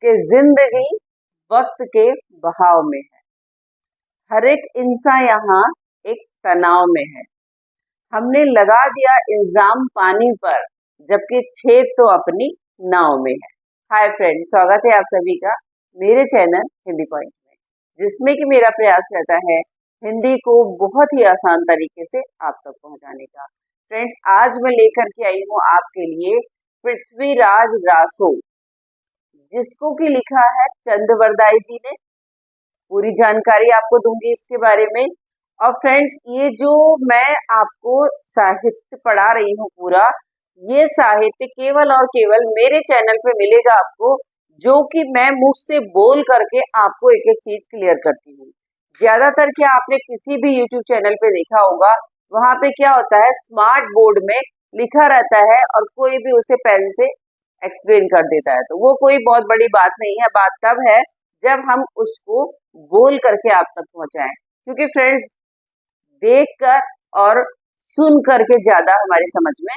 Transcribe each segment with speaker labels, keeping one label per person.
Speaker 1: कि जिंदगी वक्त के बहाव में है। हर एक इंसान यहाँ एक तनाव में है। हमने लगा दिया इल्जाम पानी पर, जबकि छेद तो अपनी नाव में है। हाय फ्रेंड्स, स्वागत है आप सभी का मेरे चैनल हिंदी पॉइंट में, जिसमें कि मेरा प्रयास रहता है हिंदी को बहुत ही आसान तरीके से आप तक पहुंचाने का। फ्रेंड्स, आज मैं लेकर के आई हूँ आपके लिए पृथ्वीराज रासो, जिसको कि लिखा है चंदबरदाई जी ने। पूरी जानकारी आपको दूंगी इसके बारे में। और फ्रेंड्स, ये जो मैं आपको साहित्य पढ़ा रही हूँ पूरा, ये साहित्य केवल और केवल मेरे चैनल पे मिलेगा आपको, जो कि मैं मुझ से बोल करके आपको एक एक चीज क्लियर करती हूँ। ज्यादातर क्या आपने किसी भी यूट्यूब चैनल पे देखा होगा, वहां पे क्या होता है, स्मार्ट बोर्ड में लिखा रहता है और कोई भी उसे पेन से एक्सप्लेन कर देता है। तो वो कोई बहुत बड़ी बात नहीं है। बात तब है जब हम उसको बोल करके आप तक पहुंचाएं, क्योंकि फ्रेंड्स, देखकर और सुन करके ज्यादा हमारी समझ में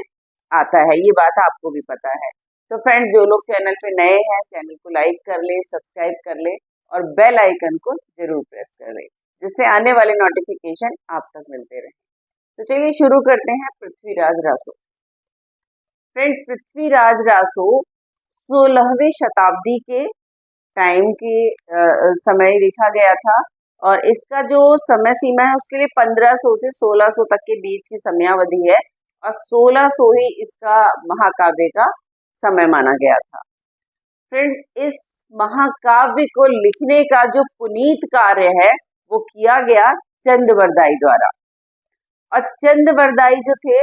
Speaker 1: आता है। ये बात आपको भी पता है। तो फ्रेंड्स, जो लोग चैनल पे नए हैं, चैनल को लाइक कर ले, सब्सक्राइब कर ले और बेल आइकन को जरूर प्रेस कर ले, जिससे आने वाले नोटिफिकेशन आप तक मिलते रहे। तो चलिए शुरू करते हैं पृथ्वीराज रासो। फ्रेंड्स, पृथ्वीराज रासो 16वीं शताब्दी के टाइम के समय लिखा गया था, और इसका जो समय सीमा है उसके लिए 1500 से 1600 तक के बीच की समयावधि है, और 1600 ही इसका महाकाव्य का समय माना गया था। फ्रेंड्स, इस महाकाव्य को लिखने का जो पुनीत कार्य है वो किया गया चंदबरदाई द्वारा। और चंदबरदाई जो थे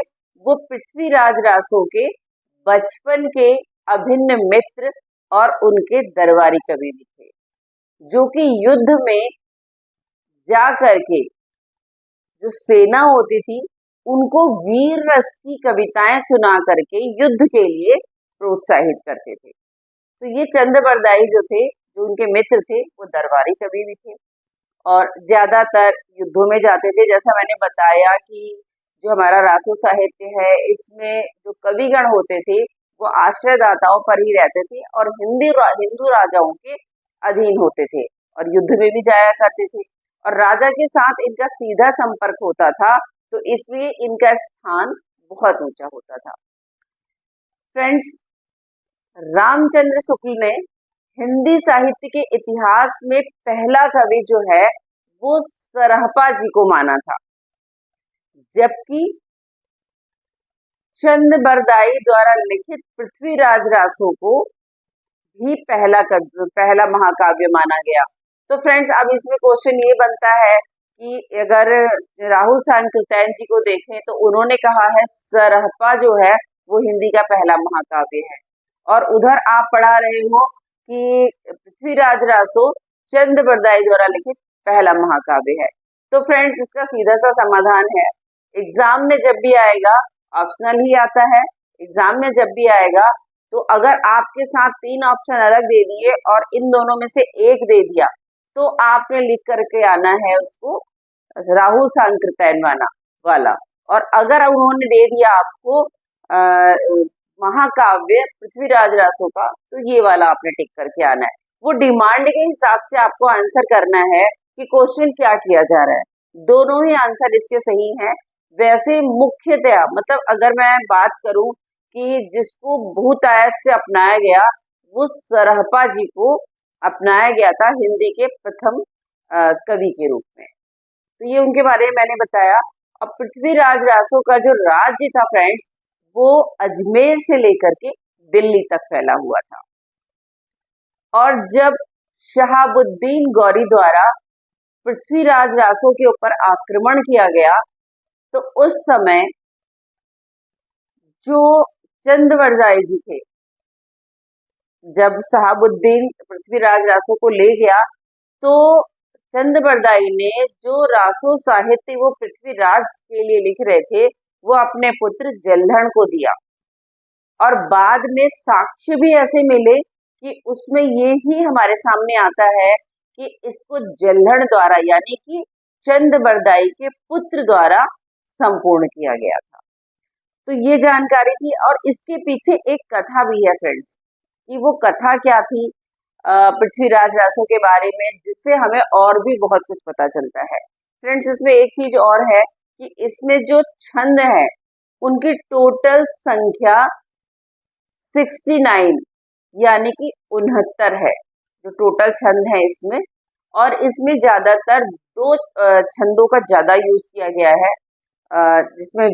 Speaker 1: वो पृथ्वीराज रासो के बचपन के अभिन्न मित्र और उनके दरबारी कवि भी थे, जो कि युद्ध में जा करके जो सेना होती थी उनको वीर रस की कविताएं सुना करके युद्ध के लिए प्रोत्साहित करते थे। तो ये चंदबरदाई जो थे, जो उनके मित्र थे, वो दरबारी कवि भी थे और ज्यादातर युद्धों में जाते थे। जैसा मैंने बताया कि जो हमारा रासो साहित्य है, इसमें जो कविगण होते थे वो आश्रयदाताओं पर ही रहते थे और हिंदू राजाओं के अधीन होते थे और युद्ध में भी जाया करते थे, और राजा के साथ इनका सीधा संपर्क होता था, तो इसलिए इनका स्थान बहुत ऊंचा होता था। फ्रेंड्स, रामचंद्र शुक्ल ने हिंदी साहित्य के इतिहास में पहला कवि जो है वो सरहपा जी को माना था, जबकि चंदबरदाई द्वारा लिखित पृथ्वीराज रासो को भी पहला महाकाव्य माना गया। तो फ्रेंड्स, अब इसमें क्वेश्चन ये बनता है कि अगर राहुल सांकृत्यायन जी को देखें तो उन्होंने कहा है सरहपा जो है वो हिंदी का पहला महाकाव्य है, और उधर आप पढ़ा रहे हो कि पृथ्वीराज रासो चंदबरदाई द्वारा लिखित पहला महाकाव्य है। तो फ्रेंड्स, इसका सीधा सा समाधान है, एग्जाम में जब भी आएगा, ऑप्शनल ही आता है, एग्जाम में जब भी आएगा तो अगर आपके साथ 3 ऑप्शन अलग दे दिए और इन दोनों में से एक दे दिया, तो आपने लिख करके आना है उसको राहुल सांकृत्यायन वाला। और अगर उन्होंने दे दिया आपको महाकाव्य पृथ्वीराज रासो का, तो ये वाला आपने टिक करके आना है। वो डिमांड के हिसाब से आपको आंसर करना है कि क्वेश्चन क्या किया जा रहा है। दोनों ही आंसर इसके सही हैं। वैसे मुख्यतया, मतलब अगर मैं बात करूं कि जिसको बहुतायत से अपनाया गया, वो सरहपा जी को अपनाया गया था हिंदी के प्रथम कवि के रूप में। तो ये उनके बारे में मैंने बताया। अब पृथ्वीराज रासो का जो राज्य था फ्रेंड्स, वो अजमेर से लेकर के दिल्ली तक फैला हुआ था, और जब शहाबुद्दीन गौरी द्वारा पृथ्वीराज रासो के ऊपर आक्रमण किया गया, तो उस समय जो चंदबरदाई जी थे, जब शहाबुद्दीन पृथ्वीराज रासो को ले गया, तो चंदबरदाई ने जो रासो साहित्य वो पृथ्वीराज के लिए लिख रहे थे वो अपने पुत्र जल्हण को दिया, और बाद में साक्ष्य भी ऐसे मिले कि उसमें ये ही हमारे सामने आता है कि इसको जल्हण द्वारा, यानी कि चंदबरदाई के पुत्र द्वारा संपूर्ण किया गया था। तो ये जानकारी थी, और इसके पीछे एक कथा भी है फ्रेंड्स, कि वो कथा क्या थी। पृथ्वीराज रासो के बारे में, जिससे हमें और भी बहुत कुछ पता चलता है। फ्रेंड्स, इसमें एक चीज और है कि इसमें जो छंद है उनकी टोटल संख्या 69 यानी कि 69 है, जो टोटल छंद है इसमें। और इसमें ज्यादातर दो छंदों का ज्यादा यूज किया गया है, जिसमें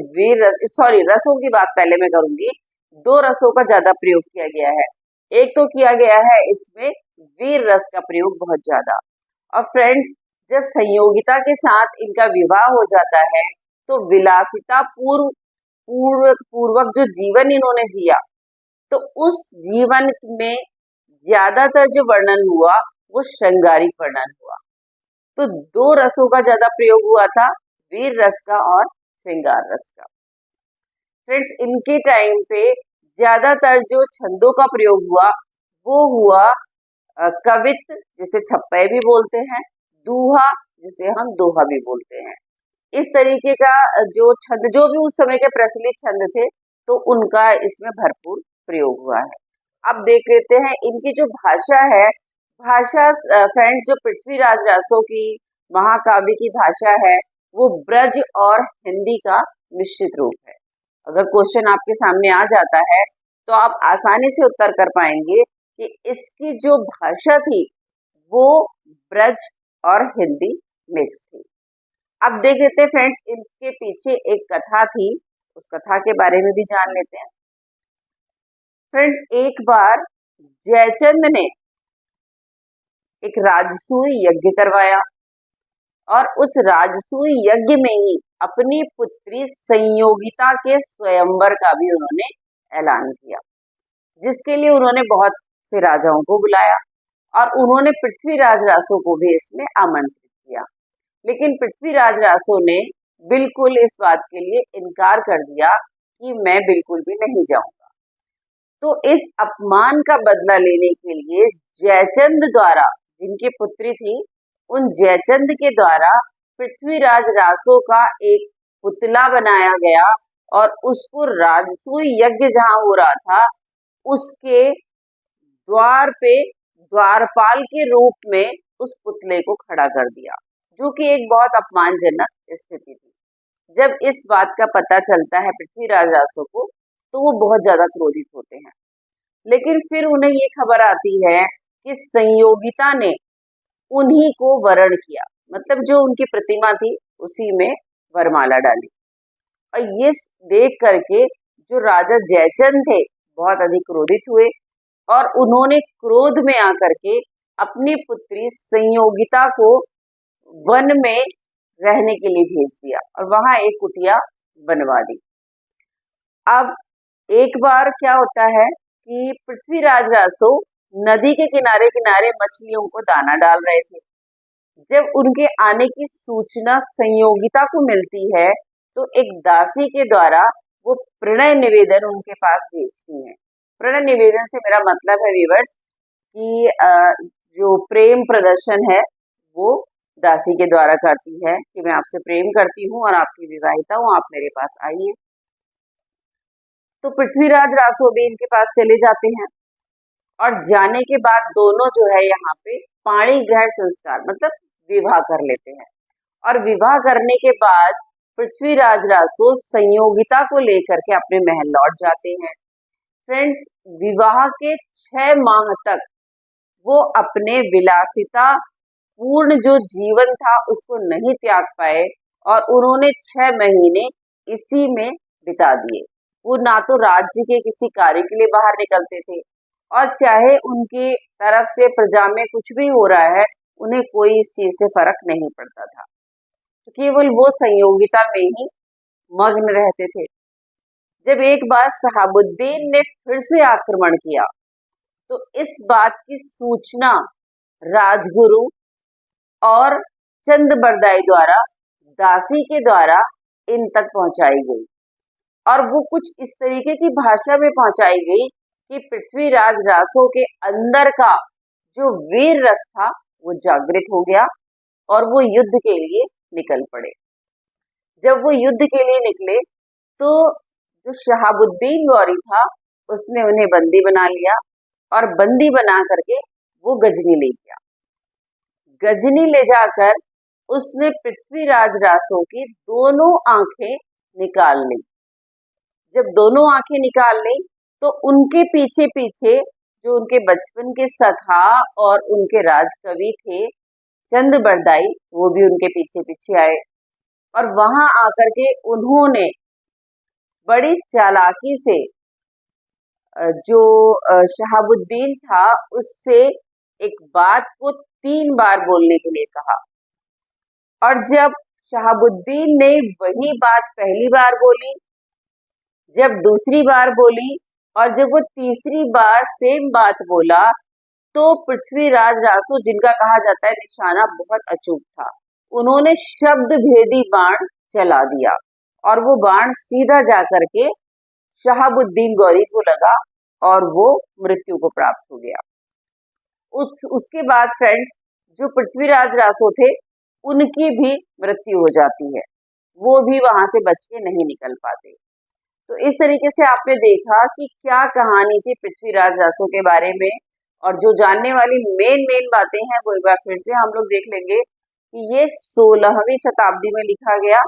Speaker 1: रसों की बात पहले मैं करूंगी। दो रसों का ज्यादा प्रयोग किया गया है। एक तो किया गया है इसमें वीर रस का प्रयोग बहुत ज्यादा। और फ्रेंड्स, जब संयोगिता के साथ इनका विवाह हो जाता है तो विलासिता पूर्वक जो जीवन इन्होंने जिया, तो उस जीवन में ज्यादातर जो वर्णन हुआ वो श्रृंगारिक वर्णन हुआ। तो दो रसों का ज्यादा प्रयोग हुआ था, वीर रस का और श्रृंगार रस का। फ्रेंड्स, इनके टाइम पे ज्यादातर जो छंदों का प्रयोग हुआ वो हुआ कवित्त, जिसे छप्पय भी बोलते हैं, दूहा, जिसे हम दोहा भी बोलते हैं। इस तरीके का जो छंद, जो भी उस समय के प्रचलित छंद थे, तो उनका इसमें भरपूर प्रयोग हुआ है। अब देख लेते हैं इनकी जो भाषा है। भाषा फ्रेंड्स, जो पृथ्वीराज रासो की महाकाव्य की भाषा है वो ब्रज और हिंदी का मिश्रित रूप है। अगर क्वेश्चन आपके सामने आ जाता है तो आप आसानी से उत्तर कर पाएंगे कि इसकी जो भाषा थी वो ब्रज और हिंदी मिक्स थी। अब देख लेते हैं फ्रेंड्स, इनके पीछे एक कथा थी, उस कथा के बारे में भी जान लेते हैं। फ्रेंड्स, एक बार जयचंद ने एक राजसूय यज्ञ करवाया और उस राजसूय यज्ञ में ही अपनी पुत्री संयोगिता के स्वयंवर का भी उन्होंने ऐलान किया, जिसके लिए उन्होंने बहुत से राजाओं को बुलाया और उन्होंने पृथ्वीराज रासो को भी इसमें आमंत्रित किया। लेकिन पृथ्वीराज रासो ने बिल्कुल इस बात के लिए इनकार कर दिया कि मैं बिल्कुल भी नहीं जाऊंगा। तो इस अपमान का बदला लेने के लिए जयचंद द्वारा, जिनकी पुत्री थी, उन जयचंद के द्वारा पृथ्वीराज रासो का एक पुतला बनाया गया और उसको राजसूय यज्ञ जहां हो रहा था उसके द्वार पे द्वारपाल के रूप में उस पुतले को खड़ा कर दिया, जो कि एक बहुत अपमानजनक स्थिति थी। जब इस बात का पता चलता है पृथ्वीराज रासो को तो वो बहुत ज्यादा क्रोधित होते हैं। लेकिन फिर उन्हें ये खबर आती है कि संयोगिता ने उन्हीं को वरण किया, मतलब जो उनकी प्रतिमा थी उसी में वरमाला डाली। और ये देख करके जो राजा जयचंद थे बहुत अधिक क्रोधित हुए और उन्होंने क्रोध में आकर के अपनी पुत्री संयोगिता को वन में रहने के लिए भेज दिया और वहां एक कुटिया बनवा दी। अब एक बार क्या होता है कि पृथ्वीराज रासो नदी के किनारे किनारे मछलियों को दाना डाल रहे थे। जब उनके आने की सूचना संयोगिता को मिलती है तो एक दासी के द्वारा वो प्रणय निवेदन उनके पास भेजती हैं। प्रणय निवेदन से मेरा मतलब है व्यूअर्स कि जो प्रेम प्रदर्शन है वो दासी के द्वारा करती है कि मैं आपसे प्रेम करती हूँ और आपकी विवाहिता हूँ, आप मेरे पास आइए। तो पृथ्वीराज रासो भी इनके पास चले जाते हैं और जाने के बाद दोनों जो है यहाँ पे पाणी ग्रहण संस्कार मतलब विवाह कर लेते हैं। और विवाह करने के बाद पृथ्वीराज रासो संयोगिता को लेकर के अपने महल लौट जाते हैं। फ्रेंड्स, विवाह के 6 माह तक वो अपने विलासिता पूर्ण जो जीवन था उसको नहीं त्याग पाए और उन्होंने 6 महीने इसी में बिता दिए। वो ना तो राज्य के किसी कार्य के लिए बाहर निकलते थे और चाहे उनकी तरफ से प्रजा में कुछ भी हो रहा है उन्हें कोई इस चीज से फर्क नहीं पड़ता था, तो केवल वो संयोगिता में ही मग्न रहते थे। जब एक बार शहाबुद्दीन ने फिर से आक्रमण किया तो इस बात की सूचना राजगुरु और चंदबरदाई द्वारा दासी के द्वारा इन तक पहुंचाई गई और वो कुछ इस तरीके की भाषा में पहुंचाई गई कि पृथ्वीराज रासो के अंदर का जो वीर रस था वो जागृत हो गया और वो युद्ध के लिए निकल पड़े। जब वो युद्ध के लिए निकले तो जो शहाबुद्दीन गौरी था उसने उन्हें बंदी बना लिया और बंदी बना करके वो गजनी ले गया। गजनी ले जाकर उसने पृथ्वीराज रासो की दोनों आंखें निकाल ली। जब दोनों आंखें निकाल ली तो उनके पीछे पीछे जो उनके बचपन के सखा और उनके राजकवि थे चंद बरदाई, वो भी उनके पीछे पीछे आए और वहां आकर के उन्होंने बड़ी चालाकी से जो शहाबुद्दीन था उससे एक बात को 3 बार बोलने के लिए कहा। और जब शहाबुद्दीन ने वही बात पहली बार बोली, जब दूसरी बार बोली और जब वो तीसरी बार सेम बात बोला तो पृथ्वीराज रासो, जिनका कहा जाता है निशाना बहुत अचूक था, उन्होंने शब्द भेदी बाण चला दिया और वो बाण सीधा जाकर के शहाबुद्दीन गौरी को लगा और वो मृत्यु को प्राप्त हो गया। उसके बाद फ्रेंड्स जो पृथ्वीराज रासो थे उनकी भी मृत्यु हो जाती है, वो भी वहां से बच के नहीं निकल पाते। तो इस तरीके से आपने देखा कि क्या कहानी थी पृथ्वीराज रासो के बारे में, और जो जानने वाली मेन बातें हैं वो एक बार फिर से हम लोग देख लेंगे कि ये 16वीं शताब्दी में लिखा गया,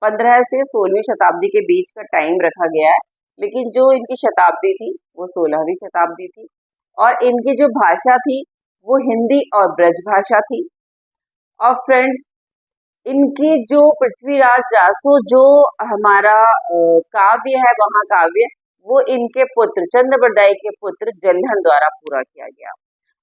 Speaker 1: 15 से 16वीं शताब्दी के बीच का टाइम रखा गया है, लेकिन जो इनकी शताब्दी थी वो 16वीं शताब्दी थी और इनकी जो भाषा थी वो हिंदी और ब्रज भाषा थी। और फ्रेंड्स इनकी जो पृथ्वीराज रासो जो हमारा काव्य है महाकाव्य, वो इनके पुत्र चंद बरदाई के पुत्र जल्हन द्वारा पूरा किया गया।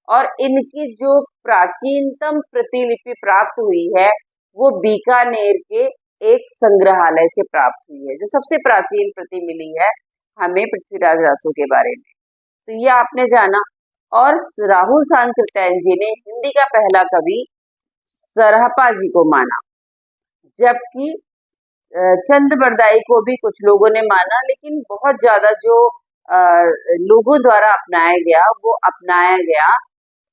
Speaker 1: और इनकी जो प्राचीनतम प्रतिलिपि प्राप्त हुई है वो बीकानेर के एक संग्रहालय से प्राप्त हुई है, जो सबसे प्राचीन प्रति मिली है हमें पृथ्वीराज रासो के बारे में। तो ये आपने जाना। और राहुल सांकृत्यायन जी ने हिंदी का पहला कवि सरहपा जी को माना, जबकि चंद बरदाई को भी कुछ लोगों ने माना, लेकिन बहुत ज्यादा जो लोगों द्वारा अपनाया गया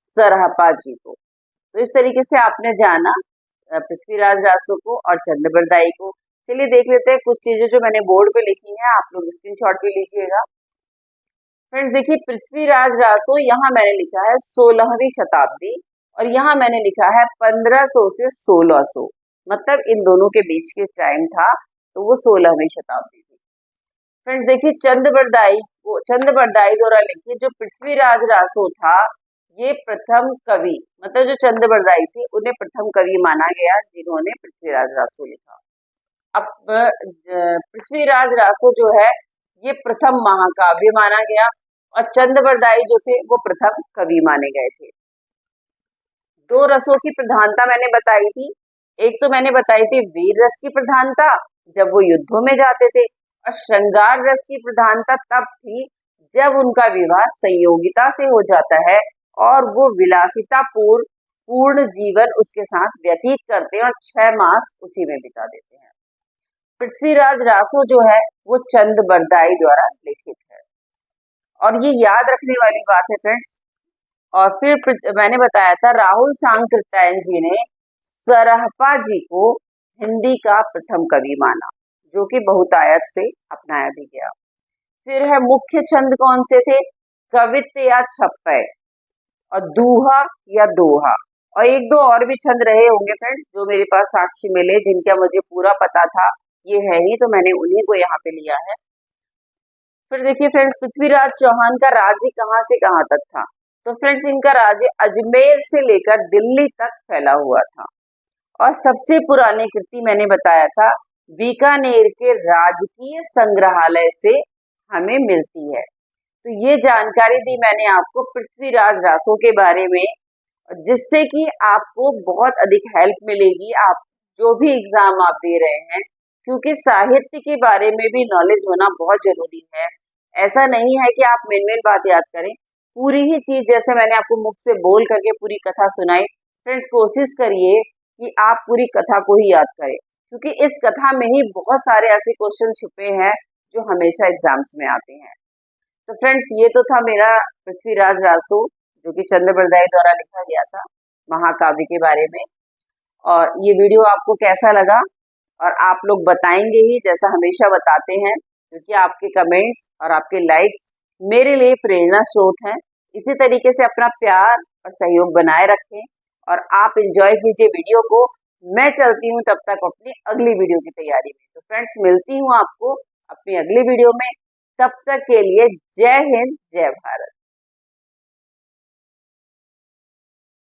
Speaker 1: सरहपा जी को। तो इस तरीके से आपने जाना पृथ्वीराज रासो को और चंद बरदाई को। चलिए देख लेते हैं कुछ चीजें जो मैंने बोर्ड पे लिखी हैं, आप लोग स्क्रीनशॉट भी लीजिएगा। फ्रेंड्स देखिए पृथ्वीराज रासो यहाँ मैंने लिखा है 16वीं शताब्दी और यहाँ मैंने लिखा है 1500 से 1600, मतलब इन दोनों के बीच के टाइम था, तो वो 16वीं शताब्दी थी। फ्रेंड्स देखिए चंद बरदाई द्वारा लिखिए जो पृथ्वीराज रासो था ये प्रथम कवि, मतलब जो चंद बरदाई थे उन्हें प्रथम कवि माना गया जिन्होंने पृथ्वीराज रासो लिखा। अब पृथ्वीराज रासो जो है ये प्रथम महाकाव्य माना गया और चंद बरदाई जो थे वो प्रथम कवि माने गए थे। 2 रसों की प्रधानता मैंने बताई थी, एक तो मैंने बताई थी वीर रस की प्रधानता जब वो युद्धों में जाते थे, और श्रृंगार रस की प्रधानता तब थी जब उनका विवाह संयोगिता से हो जाता है और वो विलासिता पूर्ण जीवन उसके साथ व्यतीत करते हैं और 6 मास उसी में बिता देते हैं। पृथ्वीराज रासो जो है वो चंद बरदाई द्वारा लिखित है और ये याद रखने वाली बात है फ्रेंड्स। और फिर मैंने बताया था राहुल सांकृत्यायन जी ने सरहपा जी को हिंदी का प्रथम कवि माना, जो कि बहुतायत से अपनाया भी गया। फिर है मुख्य छंद कौन से थे, कवित्त या छप्पय और दूहा या दोहा, और 1-2 और भी छंद रहे होंगे फ्रेंड्स जो मेरे पास साक्षी मिले, जिनका मुझे पूरा पता था ये है ही, तो मैंने उन्हीं को यहाँ पे लिया है। फिर देखिए फ्रेंड्स पृथ्वीराज चौहान का राज्य कहाँ से कहाँ तक था, तो फ्रेंड्स इनका राज्य अजमेर से लेकर दिल्ली तक फैला हुआ था और सबसे पुरानी कृति मैंने बताया था बीकानेर के राजकीय संग्रहालय से हमें मिलती है। तो ये जानकारी दी मैंने आपको पृथ्वीराज रासो के बारे में, जिससे कि आपको बहुत अधिक हेल्प मिलेगी आप जो भी एग्जाम आप दे रहे हैं, क्योंकि साहित्य के बारे में भी नॉलेज होना बहुत जरूरी है। ऐसा नहीं है कि आप मेन बात याद करें, पूरी ही चीज जैसे मैंने आपको मुख से बोल करके पूरी कथा सुनाई, फ्रेंड्स कोशिश करिए कि आप पूरी कथा को ही याद करें, क्योंकि इस कथा में ही बहुत सारे ऐसे क्वेश्चन छुपे हैं जो हमेशा एग्जाम्स में आते हैं। तो फ्रेंड्स ये तो था मेरा पृथ्वीराज रासो जो कि चंद बरदाई द्वारा लिखा गया था महाकाव्य के बारे में। और ये वीडियो आपको कैसा लगा, और आप लोग बताएंगे ही जैसा हमेशा बताते हैं, क्योंकि आपके कमेंट्स और आपके लाइक्स मेरे लिए प्रेरणा स्रोत हैं। इसी तरीके से अपना प्यार और सहयोग बनाए रखें और आप एंजॉय कीजिए वीडियो को। मैं चलती हूँ तब तक अपनी अगली वीडियो की तैयारी में। तो फ्रेंड्स, मिलती हूँ आपको अपनी अगली वीडियो में। तब तक के लिए जय हिंद, जय भारत।